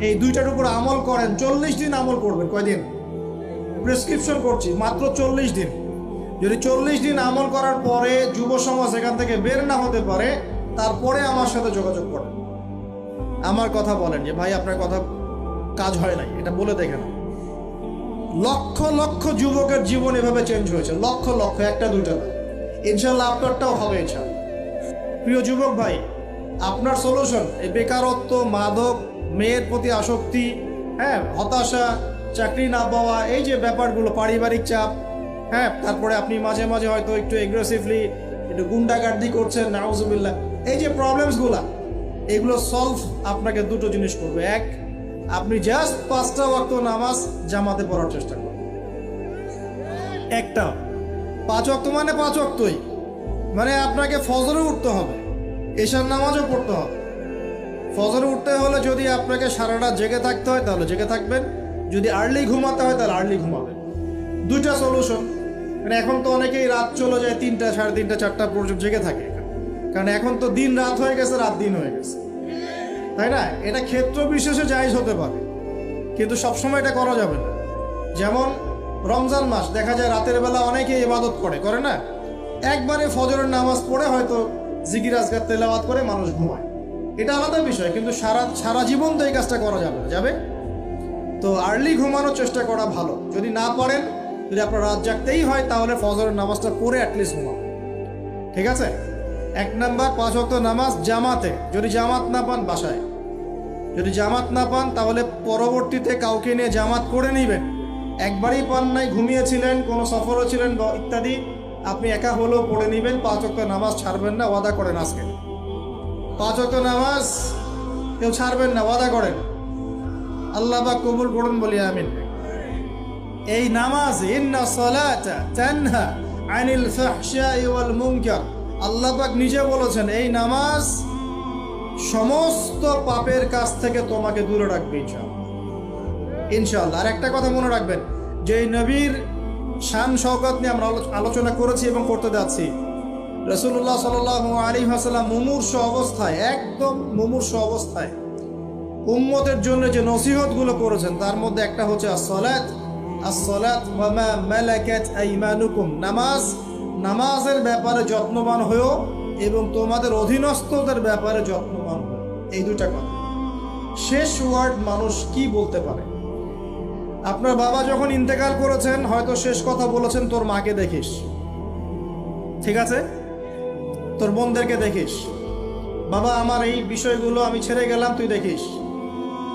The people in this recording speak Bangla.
এই দুইটার উপর আমল করেন, 40 দিন আমল করবেন। কয়দিন? প্রেসক্রিপশন করছি, মাত্র 40 দিন। যদি 40 দিন আমল করার পরে যুব সমাজ এখান থেকে বের না হতে পারে, তারপরে আমার সাথে যোগাযোগ করেন, আমার কথা বলেন যে ভাই আপনার কথা কাজ হয় নাই, এটা বলে দেখেন। লক্ষ লক্ষ যুবকের জীবন এভাবে চেঞ্জ হয়েছে, লক্ষ লক্ষ, একটা দুইটা না। ইনশাল্লাহ আপনারটাও হবে ইনশাল্লাহ। প্রিয় যুবক ভাই, আপনার সলিউশন এই বেকারত্ব, মাদক, মেয়ের প্রতি আসক্তি, হ্যাঁ, হতাশা, চাকরি না পাওয়া, এই যে ব্যাপারগুলো, পারিবারিক চাপ, হ্যাঁ, তারপরে আপনি মাঝে মাঝে হয়তো একটু এগ্রেসিভলি একটু গুন্ডাগার্দি করছেন, নাউজুবিল্লাহ, এই যে প্রবলেমসগুলা, এগুলো সলভ আপনাকে দুটো জিনিস করবে। এক, আপনি জাস্ট 5টা ওয়াক্ত নামাজ জামাতে পড়ার চেষ্টা করুন। একটা 5 ওয়াক্ত মানে 5 ওয়াক্তই, মানে আপনাকে ফজরে উঠতে হবে, এশার নামাজও পড়তে হবে। ফজরে উঠতে হলে যদি আপনাকে সারা রাত জেগে থাকতে হয় তাহলে জেগে থাকবেন, যদি আর্লি ঘুমাতে হয় তাহলে আর্লি ঘুমাবেন। দুইটা সলিউশন। মানে এখন তো অনেকেই রাত চলে যায় 3টা, 3:30, 4টা পর্যন্ত জেগে থাকে, কারণ এখন তো দিন রাত হয়ে গেছে, রাত দিন হয়ে গেছে, তাই না? এটা ক্ষেত্র বিশেষে জায়েজ হতে পারে, কিন্তু সবসময় এটা করা যাবে না। যেমন রমজান মাস, দেখা যায় রাতের বেলা অনেকে ইবাদত করে না, একবারে ফজরের নামাজ পড়ে হয়তো জিকির আজকার তেলাওয়াত করে মানুষ ঘুমায়, এটা আলাদা বিষয়, কিন্তু সারা জীবন তো এই কাজটা করা যাবে। তো আর্লি ঘুমানোর চেষ্টা করা ভালো। যদি না পারেন, যদি আপনার রাত জাগতেই হয়, তাহলে ফজরের নামাজটা পড়ে অ্যাটলিস্ট ঘুমাবেন, ঠিক আছে? 1 নাম্বার, 5 ওয়াক্ত নামাজ জামাতে। যদি জামাত না পান, বাসায় যদি জামাত না পান, তাহলে পরবর্তীতে কাউকে নিয়ে জামাত করে নেবেন। একবারই পান নাই, ঘুমিয়েছিলেন, কোনো সফরও ছিলেন বা ইত্যাদি, আপনি একা হলেও পড়ে নেবেন। 5 ওয়াক্ত নামাজ ছাড়বেন না, ওয়াদা করেন আজকে 5 ওয়াক্ত নামাজ কেউ ছাড়বেন না, ওয়াদা করেন। আল্লাহ পাক কবুল করুন, বলি আমিন। এই নামাজ, ইন্না সালাতা তানহা আনিল ফাহশাই ওয়াল মুনকার, আল্লাহ পাক নিজে বলেছেন এই নামাজ সমস্ত পাপের কাছ থেকে তোমাকে দূরে রাখবে ইনশাআল্লাহ। আর একটা কথা মনে রাখবেন, যে এই নবীর শান শওকত নিয়ে আমরা আলোচনা করেছি এবং করতে যাচ্ছি। রাসূলুল্লাহ সাল্লাল্লাহু আলাইহি ওয়াসাল্লাম মুমূর্ষ অবস্থায়, একদম মুমূর্ষ অবস্থায় উম্মতের জন্য যে নসিহতগুলো করেছেন, তার মধ্যে একটা হচ্ছে আসসালাত ওয়া মা মালাকাত আইমানুকুম, নামাজের ব্যাপারে যত্নবান হয়েও এবং তোমাদের অধীনস্থদের ব্যাপারে যত্নবান হও। এই দুটা কথা। শেষ ওয়ার্ড মানুষ কি বলতে পারে? আপনার বাবা যখন ইন্তেকাল করেছেন, হয়তো শেষ কথা বলেছেন, তোর মাকে দেখিস, ঠিক আছে, তোর বোনদেরকে দেখিস, বাবা আমার এই বিষয়গুলো আমি ছেড়ে গেলাম, তুই দেখিস।